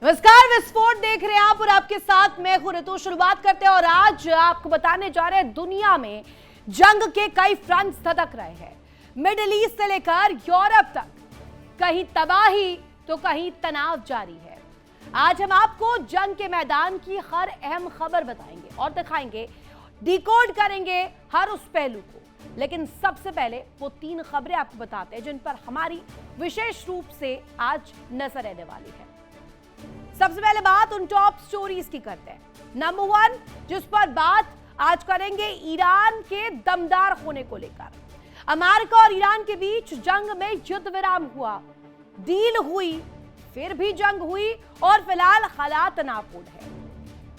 नमस्कार, विस्फोट देख रहे हैं आप और आपके साथ मैं हूं ऋतु। शुरुआत करते हैं और आज आपको बताने जा रहे हैं दुनिया में जंग के कई फ्रंट धधक रहे हैं। मिडिल ईस्ट से लेकर यूरोप तक कहीं तबाही तो कहीं तनाव जारी है। आज हम आपको जंग के मैदान की हर अहम खबर बताएंगे और दिखाएंगे, डिकोड करेंगे हर उस पहलू को। लेकिन सबसे पहले वो 3 खबरें आपको बताते हैं जिन पर हमारी विशेष रूप से आज नजर रहने वाली है। सबसे पहले बात उन टॉप स्टोरीज की करते हैं। नंबर 1 जिस पर बात आज करेंगे, ईरान के दमदार होने को लेकर। अमेरिका और ईरान के बीच जंग में युद्ध विराम हुआ, डील हुई, फिर भी जंग हुई और फिलहाल हालात तनावपूर्ण है।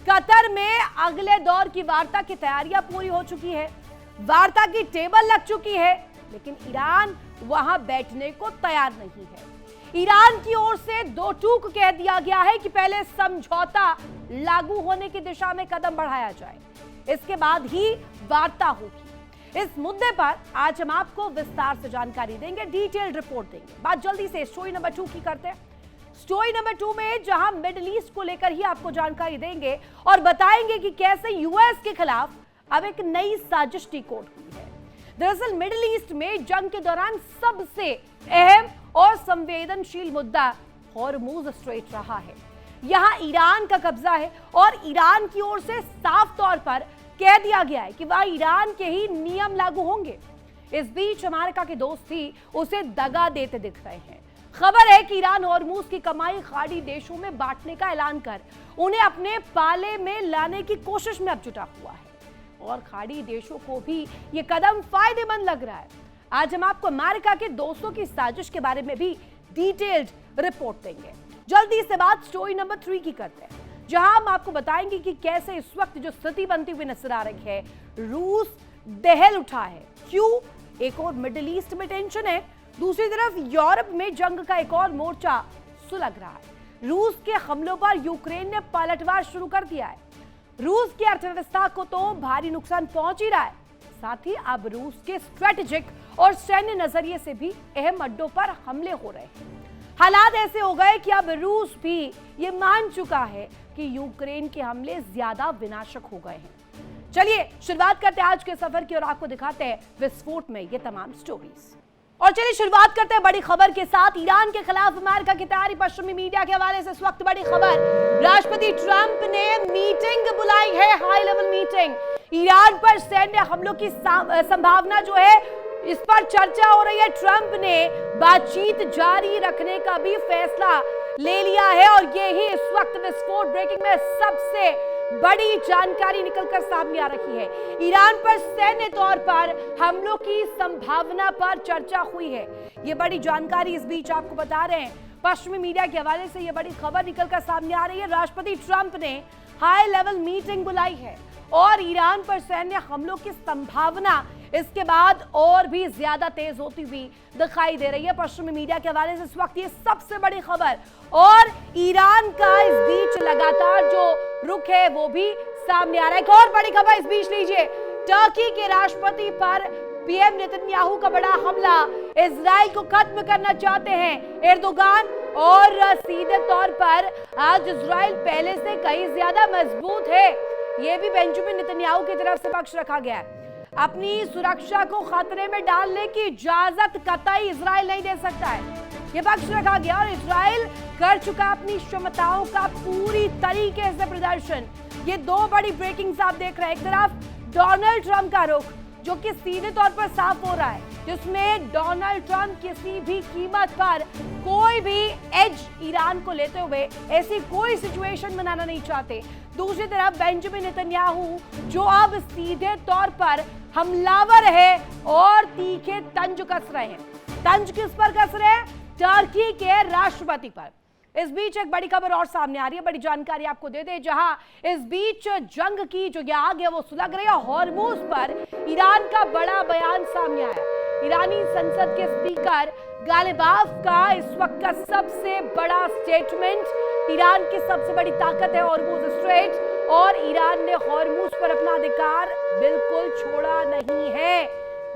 कतर में अगले दौर की वार्ता की तैयारियां पूरी हो चुकी है, वार्ता की टेबल लग चुकी है, लेकिन ईरान वहां बैठने को तैयार नहीं है। ईरान की ओर से दो टूक कह दिया गया है कि पहले समझौता लागू होने की दिशा में कदम बढ़ाया जाए, इसके बाद ही वार्ता होगी। इस मुद्दे पर आज हम आपको विस्तार से जानकारी देंगे, डिटेल्ड रिपोर्ट देंगे। बात जल्दी से स्टोरी नंबर 2 की करते हैं। स्टोरी नंबर 2 में जहां मिडिल ईस्ट को लेकर ही आपको जानकारी देंगे और बताएंगे कि कैसे यूएस के खिलाफ अब एक नई साजिश डिकोड हुई है। दरअसल मिडिल ईस्ट में जंग के दौरान सबसे अहम और संवेदनशील मुद्दा हॉर्मुज स्ट्रेट रहा है। यहां ईरान का कब्जा है और ईरान की ओर से साफ तौर पर कह दिया गया है कि वह ईरान के ही नियम लागू होंगे। इस बीच अमेरिका के दोस्त भी उसे दगा देते दिख रहे हैं। खबर है कि ईरान हॉर्मुज की कमाई खाड़ी देशों में बांटने का ऐलान कर उन्हें अपने पाले में लाने की कोशिश में अब जुटा हुआ है और खाड़ी देशों को भी यह कदम फायदेमंद लग रहा है। आज हम आपको अमेरिका के दोस्तों की साजिश के बारे में भी डिटेल्ड रिपोर्ट देंगे। जल्दी से बात स्टोरी नंबर 3 की करते हैं, जहां हम आपको बताएंगे कि कैसे इस वक्त जो स्थिति बनती हुई नजर आ रही है, रूस दहल उठा है। क्यों? एक और मिडिल ईस्ट में टेंशन है, दूसरी तरफ यूरोप में जंग का एक और मोर्चा सुलग रहा है। रूस के हमलों पर यूक्रेन ने पलटवार शुरू कर दिया है। रूस की अर्थव्यवस्था को तो भारी नुकसान पहुंच ही रहा है, साथ ही अब रूस के स्ट्रेटेजिक और सैन्य नजरिए से भी अहम अड्डों पर हमले हो रहे हैं। हालात ऐसे हो गए कि अब रूस भी ये मान चुका है कि यूक्रेन के हमले ज्यादा विनाशक हो गए हैं। चलिए शुरुआत करते हैं आज के सफर की और आपको दिखाते हैं विस्फोट में ये तमाम स्टोरीज। और चलिए शुरुआत करते हैं बड़ी खबर के साथ। ईरान के खिलाफ अमेरिका की तैयारी, पश्चिमी मीडिया के हवाले से इस वक्त बड़ी खबर। राष्ट्रपति ट्रंप ने मीटिंग बुलाई है, हाई लेवल मीटिंग। ईरान पर सैन्य हमलों की संभावना जो है, इस पर चर्चा हो रही है। ट्रंप ने बातचीत जारी रखने का भी फैसला ले लिया है और यही इस वक्त विस्फोट ब्रेकिंग में सबसे बड़ी जानकारी निकलकर सामने आ रही है। ईरान पर सैन्य तौर पर हमलों की संभावना पर चर्चा हुई है। ये बड़ी जानकारी इस बीच आपको बता रहे हैं, पश्चिमी मीडिया के हवाले से ये बड़ी खबर निकलकर सामने आ रही है। राष्ट्रपति ट्रंप ने हाई लेवल मीटिंग बुलाई है और ईरान पर सैन्य हमलों की संभावना इसके बाद और भी ज्यादा तेज होती हुई दिखाई दे रही है। पश्चिमी मीडिया के हवाले से इस वक्त ये सबसे बड़ी खबर और ईरान का इस बीच लगातार जो रुख है वो भी सामने आ रहा है। एक और बड़ी खबर इस बीच लीजिए, टर्की के राष्ट्रपति पर पीएम नेतन्याहू का बड़ा हमला। इजराइल को खत्म करना चाहते हैं एर्दोगान और सीधे तौर पर आज इजराइल पहले से कहीं ज्यादा मजबूत है, यह भी बेंजामिन नेतन्याहू की तरफ से पक्ष रखा गया है। अपनी सुरक्षा को खतरे में डालने की इजाजत कतई इजराइल नहीं दे सकता है, यह पक्ष रखा गया और इजराइल कर चुका अपनी क्षमताओं का पूरी तरीके से प्रदर्शन। ये 2 बड़ी ब्रेकिंग्स आप देख रहे हैं। एक तरफ डोनाल्ड ट्रंप का रुख जो कि सीधे तौर पर साफ हो रहा है, जिसमें डोनाल्ड ट्रंप किसी भी कीमत पर कोई भी एज ईरान को लेते हुए ऐसी कोई सिचुएशन बनाना नहीं चाहते। दूसरी तरफ बेंजामिन नेतन्याहू जो अब सीधे तौर पर हमलावर है और तीखे तंज कस रहे हैं। तंज किस पर कस रहे हैं? टर्की के राष्ट्रपति पर। इस बीच एक बड़ी खबर और सामने आ रही है, बड़ी जानकारी आपको दे दे, जहां इस बीच जंग की जो आग है वो सुलग रही है। हॉर्मुज पर ईरान का बड़ा बयान सामने आया। ईरानी संसद के स्पीकर गालिबाफ का इस वक्त का सबसे बड़ा स्टेटमेंट, ईरान की सबसे बड़ी ताकत है हॉर्मुज स्ट्रेट और ईरान ने हॉर्मुज पर अपना अधिकार बिल्कुल छोड़ा नहीं है।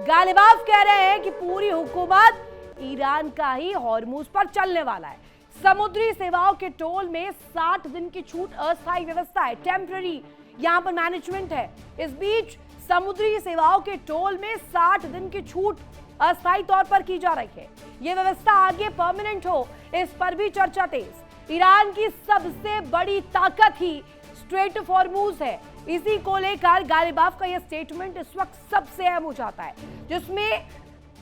गालिबाफ कह रहे हैं कि पूरी हुकूमत ईरान का ही हॉर्मुज पर चलने वाला है। समुद्री सेवाओं के टोल में 60 दिन की छूट अस्थायी व्यवस्था है, टेम्पररी यहां पर मैनेजमेंट है। इस बीच समुद्री सेवाओं के टोल में 60 दिन की छूट अस्थायी तौर पर की जा रही है। यह व्यवस्था आगे परमानेंट हो, इस पर भी चर्चा तेज। ईरान की सबसे बड़ी ताकत ही स्ट्रेट ऑफ हॉर्मूज है। इसी को लेकर गालिबाफ का यह स्टेटमेंट इस वक्त सबसे अहम हो जाता है, जिसमें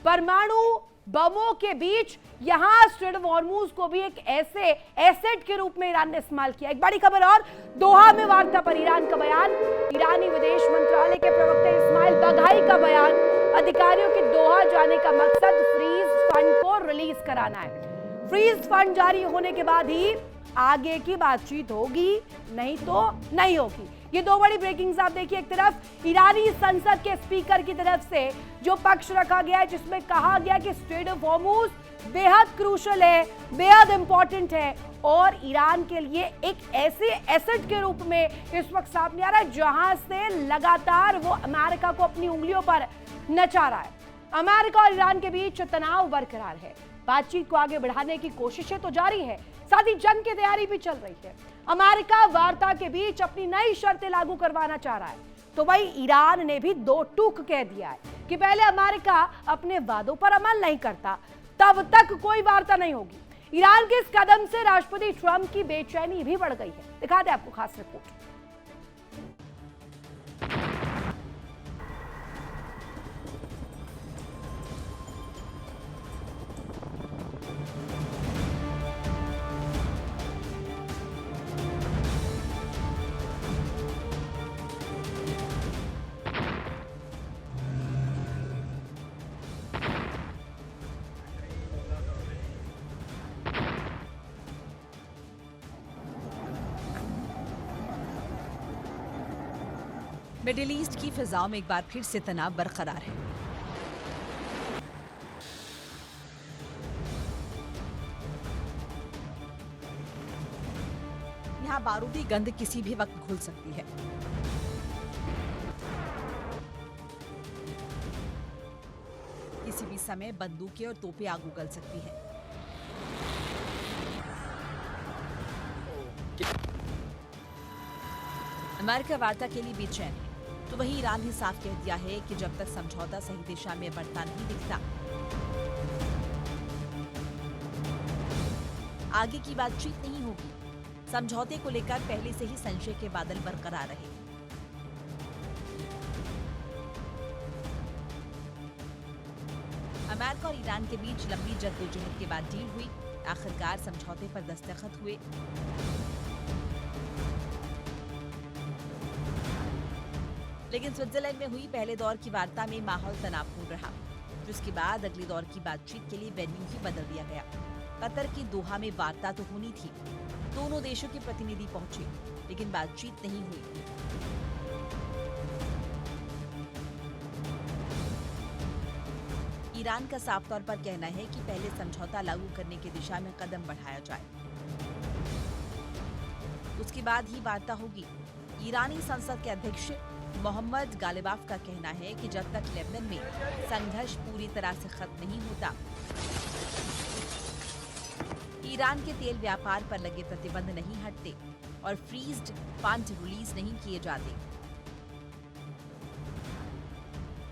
परमाणु बमों के बीच यहां स्ट्रेट ऑफ हॉर्मूज को भी एक ऐसे एसेट के रूप में ईरान ने इस्तेमाल किया। एक बड़ी खबर और, दोहा में वार्ता पर ईरान का बयान। ईरानी विदेश मंत्रालय के प्रवक्ता इस्माइल बघाई का बयान, अधिकारियों के दोहा जाने का मकसद फ्रीज फंड को रिलीज कराना है। फ्रीज फंड जारी होने के बाद ही आगे की बातचीत होगी, नहीं तो नहीं होगी। ये दो बड़ी ब्रेकिंग्स आप देखिए। एक तरफ ईरानी संसद के स्पीकर की तरफ से जो पक्ष रखा गया है, जिसमें कहा गया कि स्ट्रेट ऑफ हॉर्मूज बेहद क्रूशल है, बेहद इंपॉर्टेंट है और ईरान के लिए एक ऐसे एसेट के रूप में इस वक्त सामने आ रहा है जहां से लगातार वो अमेरिका को अपनी उंगलियों पर नचा रहा है। अमेरिका और ईरान के बीच तनाव बरकरार है। बातचीत को आगे बढ़ाने की कोशिशें तो जारी है, साथ ही जंग की तैयारी भी चल रही है। अमेरिका वार्ता के बीच अपनी नई शर्तें लागू करवाना चाह रहा है, तो वही ईरान ने भी दो टूक कह दिया है कि पहले अमेरिका अपने वादों पर अमल नहीं करता तब तक कोई वार्ता नहीं होगी। ईरान के इस कदम से राष्ट्रपति ट्रंप की बेचैनी भी बढ़ गई है। दिखाते हैं आपको खास रिपोर्ट। मिडिल ईस्ट की फिजाओं में एक बार फिर से तनाव बरकरार है। यहाँ बारूदी गंध किसी भी वक्त घुल सकती है। किसी भी समय बंदूकें और तोपें आग उगल सकती है। अमेरिका वार्ता के लिए बेचैन है, तो वहीं ईरान ने साफ कह दिया है कि जब तक समझौता सही दिशा में बढ़ता नहीं दिखता, आगे की बातचीत नहीं होगी। समझौते को लेकर पहले से ही संशय के बादल बरकरार रहे। अमेरिका और ईरान के बीच लंबी जद्दोजहद के बाद डील हुई। आखिरकार समझौते पर दस्तखत हुए। लेकिन स्विट्जरलैंड में हुई पहले दौर की वार्ता में माहौल तनावपूर्ण रहा, जिसके बाद अगले दौर की बातचीत के लिए वेन्यू ही बदल दिया गया। कतर की दोहा में वार्ता तो होनी थी, दोनों देशों के प्रतिनिधि पहुंचे, लेकिन बातचीत नहीं हुई। ईरान का साफ तौर पर कहना है कि पहले समझौता लागू करने की दिशा में कदम बढ़ाया जाए, उसके बाद ही वार्ता होगी। ईरानी संसद के अध्यक्ष मोहम्मद गालिबाफ का कहना है कि जब तक लेबनान में संघर्ष पूरी तरह से खत्म नहीं होता, ईरान के तेल व्यापार पर लगे प्रतिबंध नहीं हटते और फ्रीज्ड फंड रिलीज नहीं किए जाते,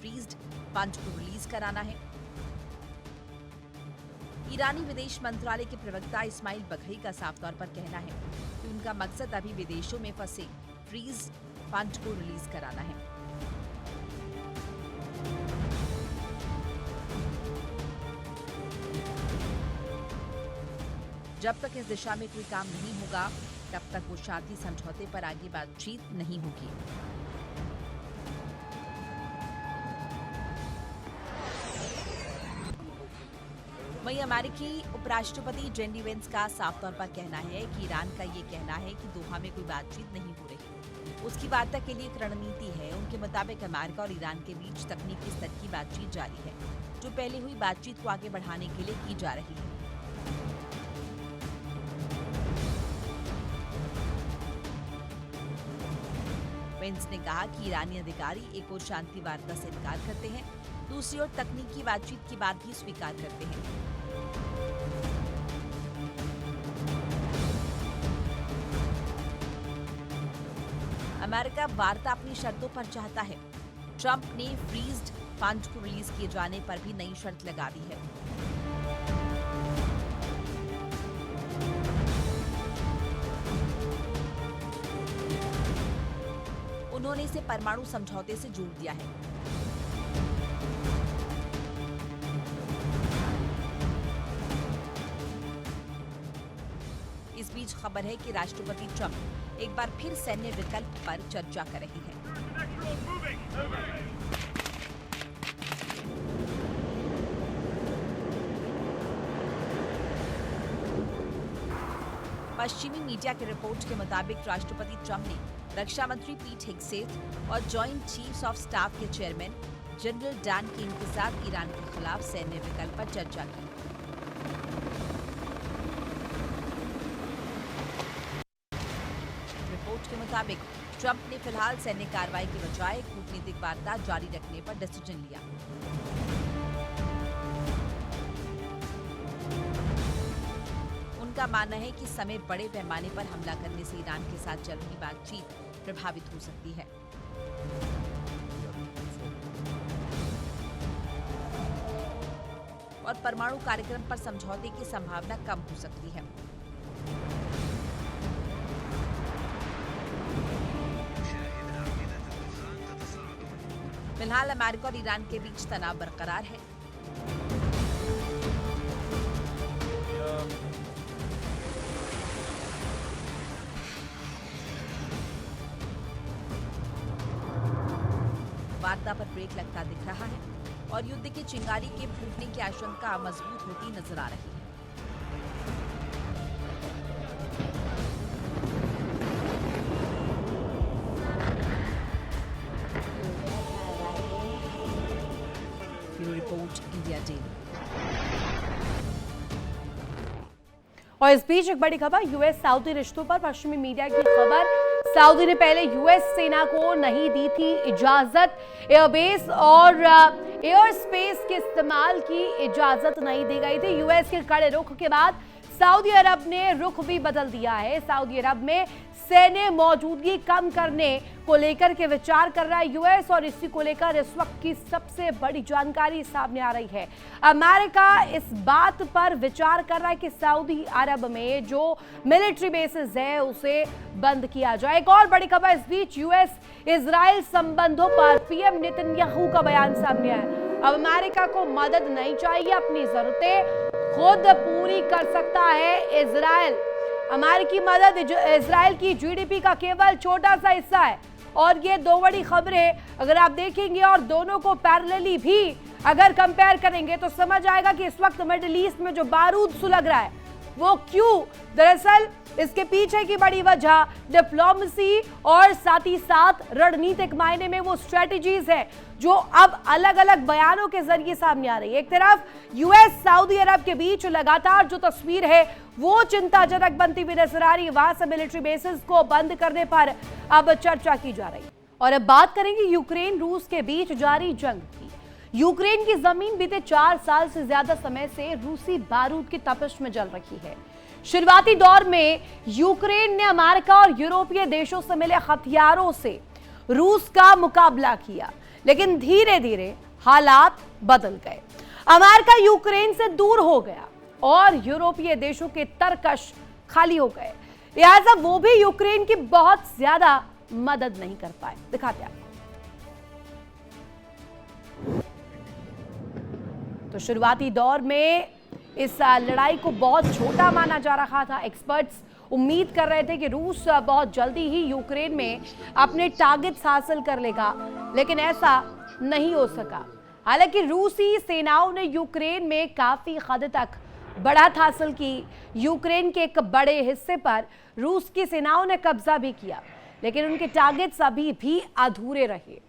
फ्रीज्ड फंड को रिलीज कराना है। ईरानी विदेश मंत्रालय के प्रवक्ता इस्माइल बघई का साफ तौर पर कहना है कि उनका मकसद अभी विदेशों में फंसे फ्रीज फंड को रिलीज कराना है। जब तक इस दिशा में कोई काम नहीं होगा, तब तक वो शांति समझौते पर आगे बातचीत नहीं होगी। वहीं अमेरिकी उपराष्ट्रपति जेडी वेंस का साफ तौर पर कहना है कि ईरान का ये कहना है कि दोहा में कोई बातचीत नहीं हो रही, उसकी वार्ता के लिए एक रणनीति है। उनके मुताबिक अमेरिका और ईरान के बीच तकनीकी स्तर की बातचीत जारी है, जो पहले हुई बातचीत को आगे बढ़ाने के लिए की जा रही है। पेंस ने कहा कि ईरानी अधिकारी एक ओर शांति वार्ता से इनकार करते हैं, दूसरी ओर तकनीकी बातचीत की बात भी स्वीकार करते हैं। अमेरिका वार्ता अपनी शर्तों पर चाहता है। ट्रंप ने फ्रीज्ड फंड को रिलीज किए जाने पर भी नई शर्त लगा दी है। उन्होंने इसे परमाणु समझौते से जोड़ दिया है। इस बीच खबर है कि राष्ट्रपति ट्रंप एक बार फिर सैन्य विकल्प पर चर्चा कर रहे हैं। पश्चिमी मीडिया की रिपोर्ट के मुताबिक राष्ट्रपति ट्रंप ने रक्षा मंत्री पीट हेगसेथ और जॉइंट चीफ्स ऑफ स्टाफ के चेयरमैन जनरल डैन कीन के साथ ईरान के खिलाफ सैन्य विकल्प पर चर्चा की। रिपोर्ट के मुताबिक ट्रंप ने फिलहाल सैन्य कार्रवाई के बजाय कूटनीतिक वार्ता जारी रखने पर डिसीजन लिया। उनका मानना है कि समय बड़े पैमाने पर हमला करने से ईरान के साथ चल रही बातचीत प्रभावित हो सकती है। और परमाणु कार्यक्रम पर समझौते की संभावना कम हो सकती है। फिलहाल अमेरिका और ईरान के बीच तनाव बरकरार है। वार्ता पर ब्रेक लगता दिख रहा है और युद्ध की चिंगारी के फूटने की आशंका मजबूत होती नजर आ रही है। Bureau report, India daily. और इस बीच एक बड़ी खबर, यूएस सऊदी रिश्तों पर पश्चिमी मीडिया की खबर। सऊदी ने पहले यूएस सेना को नहीं दी थी इजाजत, एयरबेस और एयर स्पेस के इस्तेमाल की इजाजत नहीं दी गई थी। यूएस के कड़े रुख के बाद सऊदी अरब ने रुख भी बदल दिया है। सऊदी अरब में सैन्य मौजूदगी कम करने को लेकर के विचार कर रहा है यूएस, और इसी को लेकर इस वक्त की सबसे बड़ी जानकारी सामने आ रही है। अमेरिका इस बात पर विचार कर रहा है कि सऊदी अरब में जो मिलिट्री बेसिस है उसे बंद किया जाए। एक और बड़ी खबर इस बीच, यूएस इजराइल संबंधों पर पीएम नेतन्याहू का बयान सामने आया। अब अमेरिका को मदद नहीं चाहिए, अपनी जरूरतें खुद पूरी कर सकता है इजराइल। अमेरिकी मदद इजराइल की जीडीपी का केवल छोटा सा हिस्सा है। और ये दो बड़ी खबरें अगर आप देखेंगे और दोनों को पैरेलली भी अगर कंपेयर करेंगे तो समझ आएगा कि इस वक्त मिडिल ईस्ट में जो बारूद सुलग रहा है वो क्यों। दरअसल इसके पीछे की बड़ी वजह डिप्लोमेसी और साथ ही साथ रणनीतिक मायने में वो स्ट्रेटजीज है जो अब अलग अलग बयानों के जरिए सामने आ रही है। एक तरफ यूएस सऊदी अरब के बीच लगातार जो तस्वीर है वो चिंताजनक बनती हुई नजर आ रही है। वहां से मिलिट्री बेसिस को बंद करने पर अब चर्चा की जा रही है। और अब बात करेंगे यूक्रेन रूस के बीच जारी जंग की। यूक्रेन की जमीन बीते 4 साल से ज्यादा समय से रूसी बारूद की तपिश में जल रही है। शुरुआती दौर में यूक्रेन ने अमेरिका और यूरोपीय देशों से मिले हथियारों से रूस का मुकाबला किया, लेकिन धीरे धीरे हालात बदल गए। अमेरिका यूक्रेन से दूर हो गया और यूरोपीय देशों के तरकश खाली हो गए, लिहाजा वो भी यूक्रेन की बहुत ज्यादा मदद नहीं कर पाए। दिखाते हैं। तो शुरुआती दौर में इस लड़ाई को बहुत छोटा माना जा रहा था। एक्सपर्ट्स उम्मीद कर रहे थे कि रूस बहुत जल्दी ही यूक्रेन में अपने टारगेट्स हासिल कर लेगा, लेकिन ऐसा नहीं हो सका। हालांकि रूसी सेनाओं ने यूक्रेन में काफी हद तक बढ़त हासिल की। यूक्रेन के एक बड़े हिस्से पर रूस की सेनाओं ने कब्जा भी किया, लेकिन उनके टारगेट्स अभी भी अधूरे रहे।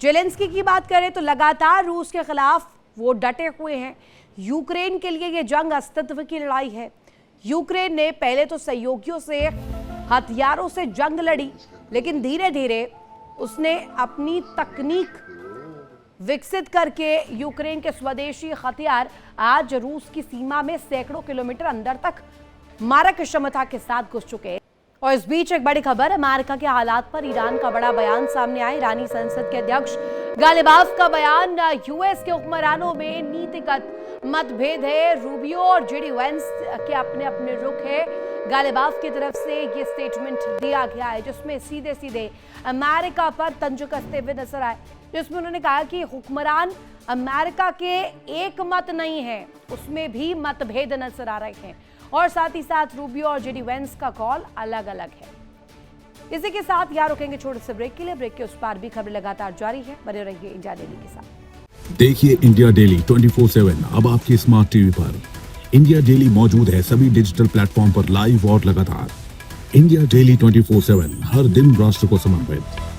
जेलेंस्की की बात करें तो लगातार रूस के खिलाफ वो डटे हुए हैं। यूक्रेन के लिए ये जंग अस्तित्व की लड़ाई है। यूक्रेन ने पहले तो सहयोगियों से हथियारों से जंग लड़ी, लेकिन धीरे धीरे उसने अपनी तकनीक विकसित करके यूक्रेन के स्वदेशी हथियार आज रूस की सीमा में सैकड़ों किलोमीटर अंदर तक मारक क्षमता के साथ घुस चुके हैं। और इस बीच एक बड़ी खबर, अमेरिका के हालात पर ईरान का बड़ा बयान सामने आया। ईरानी संसद के अध्यक्ष गालिबाफ का बयान, यूएस के हुक्मरानों में नीतिगत मतभेद है। रूबियो और जेडी वेंस के अपने अपने रुख है। गालिबाफ की तरफ से ये स्टेटमेंट दिया गया है जिसमें सीधे सीधे अमेरिका पर तंज कसते हुए नजर आए, जिसमें उन्होंने कहा कि हुक्मरान अमेरिका के एक मत नहीं है, उसमें भी मतभेद नजर आ रहे हैं। और साथ ही साथ रूबियो और जेडी वेंस का कॉल अलग अलग है। इसी के साथ यहाँ रुकेंगे छोटे से ब्रेक के लिए। ब्रेक के उस पार भी खबर लगातार जारी है, बने रहिए इंडिया डेली के साथ। देखिए इंडिया डेली 24/7 अब आपके स्मार्ट टीवी पर। इंडिया डेली मौजूद है सभी डिजिटल प्लेटफॉर्म पर लाइव और लगातार। इंडिया डेली 24/7 हर दिन राष्ट्र को समर्पित।